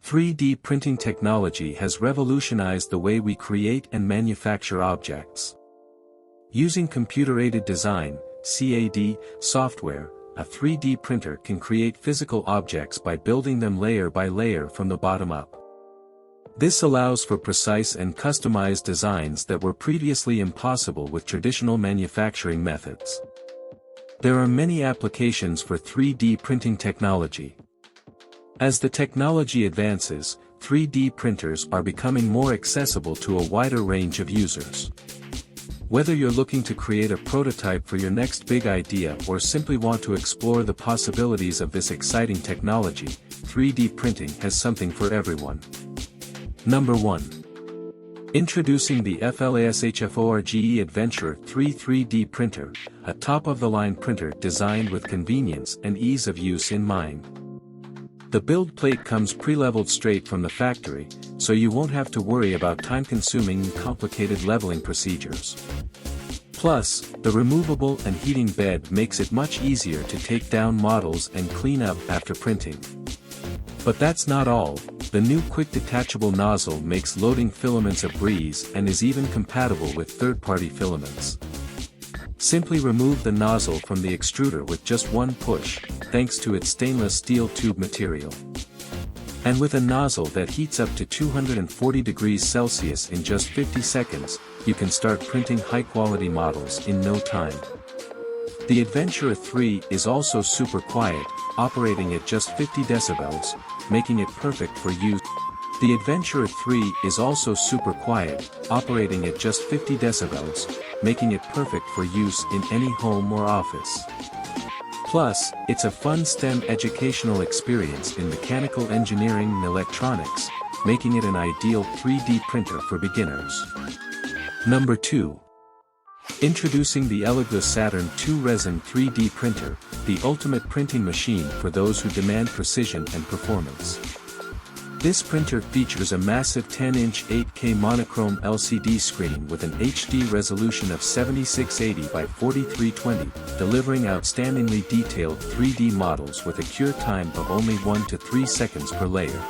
3D printing technology has revolutionized the way we create and manufacture objects. Using computer-aided design, CAD, software, a 3D printer can create physical objects by building them layer by layer from the bottom up. This allows for precise and customized designs that were previously impossible with traditional manufacturing methods. There are many applications for 3D printing technology. As the technology advances, 3D printers are becoming more accessible to a wider range of users. Whether you're looking to create a prototype for your next big idea or simply want to explore the possibilities of this exciting technology, 3D printing has something for everyone. Number 1. Introducing the FLSHFORGE Adventurer 3 3D printer, a top-of-the-line printer designed with convenience and ease of use in mind. The build plate comes pre-leveled straight from the factory, so you won't have to worry about time-consuming and complicated leveling procedures. Plus, the removable and heating bed makes it much easier to take down models and clean up after printing. But that's not all. The new quick detachable nozzle makes loading filaments a breeze and is even compatible with third-party filaments. Simply remove the nozzle from the extruder with just one push, thanks to its stainless steel tube material. And with a nozzle that heats up to 240 degrees Celsius in just 50 seconds, you can start printing high-quality models in no time. The Adventurer 3 is also super quiet, operating at just 50 decibels, making it perfect for use. The Adventurer 3 is also super quiet, operating at just 50 decibels, making it perfect for use in any home or office. Plus, it's a fun STEM educational experience in mechanical engineering and electronics, making it an ideal 3D printer for beginners. Number 2. Introducing the ELEGOO Saturn 2 Resin 3D printer, the ultimate printing machine for those who demand precision and performance. This printer features a massive 10-inch 8K monochrome LCD screen with an HD resolution of 7680 by 4320, delivering outstandingly detailed 3D models with a cure time of only 1 to 3 seconds per layer.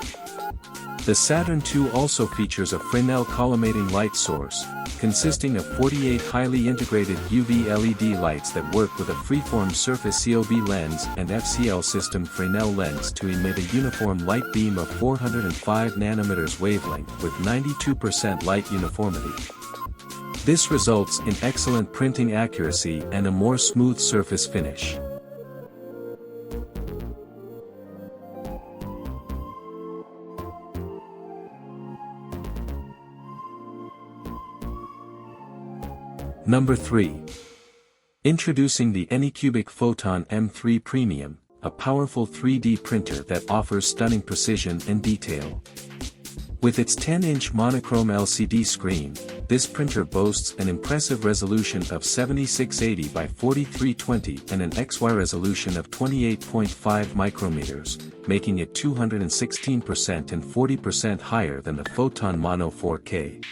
The Saturn II also features a Fresnel collimating light source, consisting of 48 highly integrated UV LED lights that work with a freeform surface COB lens and FCL system Fresnel lens to emit a uniform light beam of 405 nanometers wavelength with 92% light uniformity. This results in excellent printing accuracy and a more smooth surface finish. Number 3. Introducing the ANYCUBIC Photon M3 Premium, a powerful 3D printer that offers stunning precision and detail. With its 10-inch monochrome LCD screen, this printer boasts an impressive resolution of 7680 by 4320 and an XY resolution of 28.5 micrometers, making it 216% and 40% higher than the Photon Mono 4K.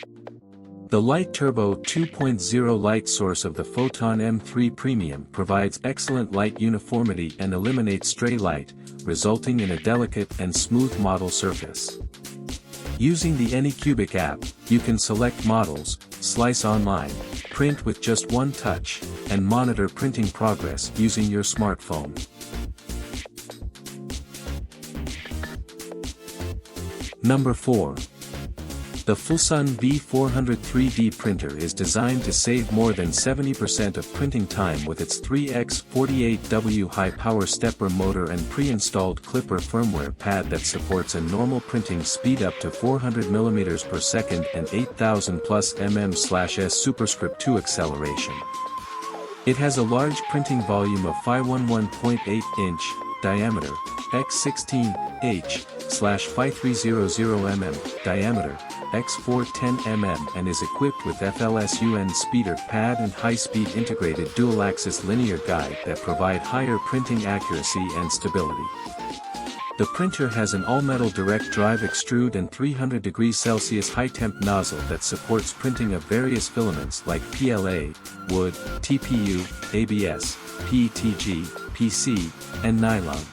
The Light Turbo 2.0 light source of the Photon M3 Premium provides excellent light uniformity and eliminates stray light, resulting in a delicate and smooth model surface. Using the ANYCUBIC app, you can select models, slice online, print with just one touch, and monitor printing progress using your smartphone. Number 4. The FLSUN V400 3D printer is designed to save more than 70% of printing time with its 3x48W high-power stepper motor and pre-installed clipper firmware pad that supports a normal printing speed up to 400 mm per second and 8000 plus mm/s superscript 2 acceleration. It has a large printing volume of 511.8-inch diameter, x16h/5300 mm diameter, x410 mm and is equipped with FLSUN speeder pad and high-speed integrated dual-axis linear guide that provide higher printing accuracy and stability. The printer has an all-metal direct drive extrude and 300 degrees Celsius high-temp nozzle that supports printing of various filaments like PLA, wood, TPU, ABS, PETG, PC, and nylon.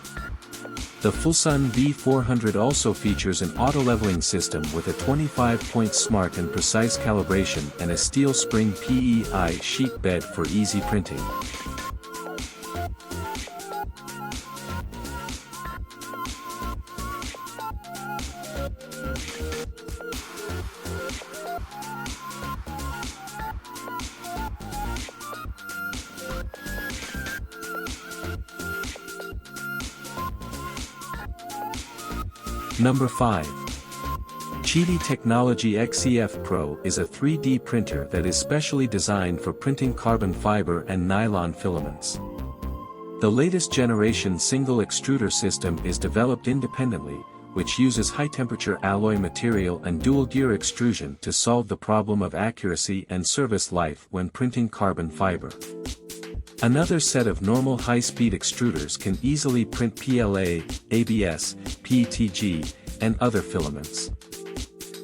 The FLSUN V400 also features an auto-leveling system with a 25-point smart and precise calibration and a steel spring PEI sheet bed for easy printing. Number 5. QIDI Technology XCF Pro is a 3D printer that is specially designed for printing carbon fiber and nylon filaments. The latest generation single extruder system is developed independently, which uses high-temperature alloy material and dual-gear extrusion to solve the problem of accuracy and service life when printing carbon fiber. Another set of normal high-speed extruders can easily print PLA, ABS, PETG, and other filaments.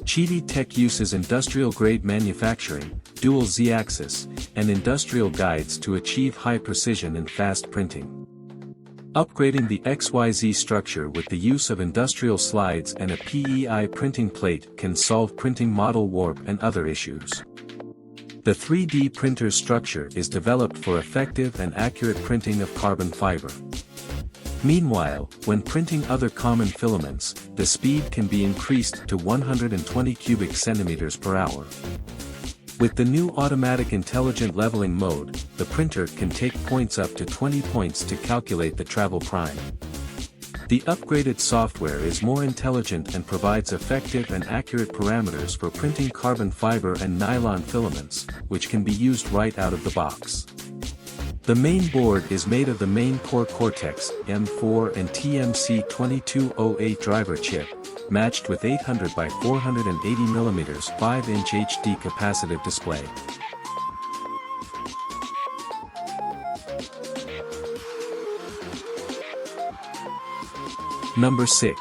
QIDI Tech uses industrial-grade manufacturing, dual Z-axis, and industrial guides to achieve high precision and fast printing. Upgrading the XYZ structure with the use of industrial slides and a PEI printing plate can solve printing model warp and other issues. The 3D printer's structure is developed for effective and accurate printing of carbon fiber. Meanwhile, when printing other common filaments, the speed can be increased to 120 cubic centimeters per hour. With the new automatic intelligent leveling mode, the printer can take points up to 20 points to calculate the travel prime. The upgraded software is more intelligent and provides effective and accurate parameters for printing carbon fiber and nylon filaments, which can be used right out of the box. The main board is made of the main core Cortex M4 and TMC2208 driver chip, matched with 800 by 480 mm 5-inch HD capacitive display. Number 6.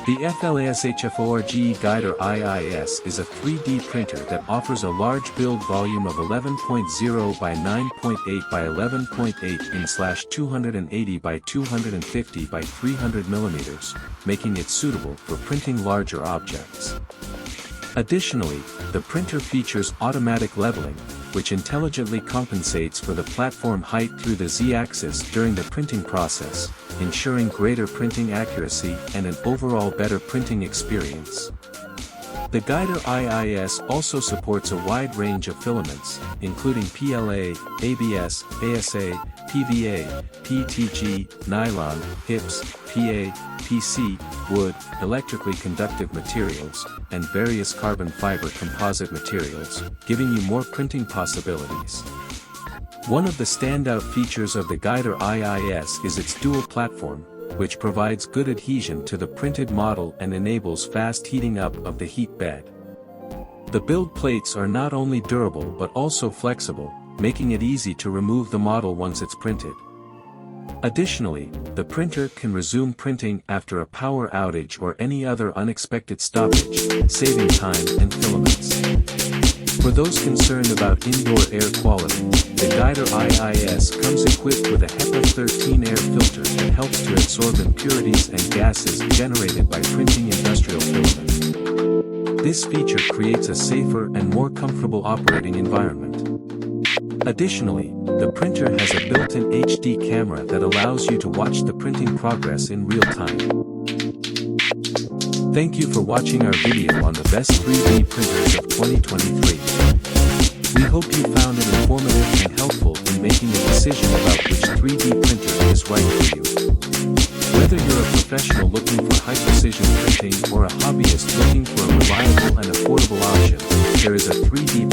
The FLSHFORGE Guider IIS is a 3D printer that offers a large build volume of 11.0 by 9.8 by 11.8 in /280 by 250 by 300 mm, making it suitable for printing larger objects. Additionally, the printer features automatic leveling, which intelligently compensates for the platform height through the Z-axis during the printing process, ensuring greater printing accuracy and an overall better printing experience. The Guider IIS also supports a wide range of filaments, including PLA, ABS, ASA, PVA, PETG, nylon, HIPS, PA, PC, wood, electrically conductive materials, and various carbon fiber composite materials, giving you more printing possibilities. One of the standout features of the Guider IIS is its dual platform, which provides good adhesion to the printed model and enables fast heating up of the heat bed. The build plates are not only durable but also flexible, making it easy to remove the model once it's printed. Additionally, the printer can resume printing after a power outage or any other unexpected stoppage, saving time and filaments. For those concerned about indoor air quality, the Guider IIS comes equipped with a HEPA 13 air filter that helps to absorb impurities and gases generated by printing industrial filament. This feature creates a safer and more comfortable operating environment. Additionally, the printer has a built-in HD camera that allows you to watch the printing progress in real time. Thank you for watching our video on the best 3D printers of 2023. We hope you found it informative and helpful in making a decision about which 3D printer is right for you. Whether you're a professional looking for high-precision printing or a hobbyist looking for a reliable and affordable option, there is a 3D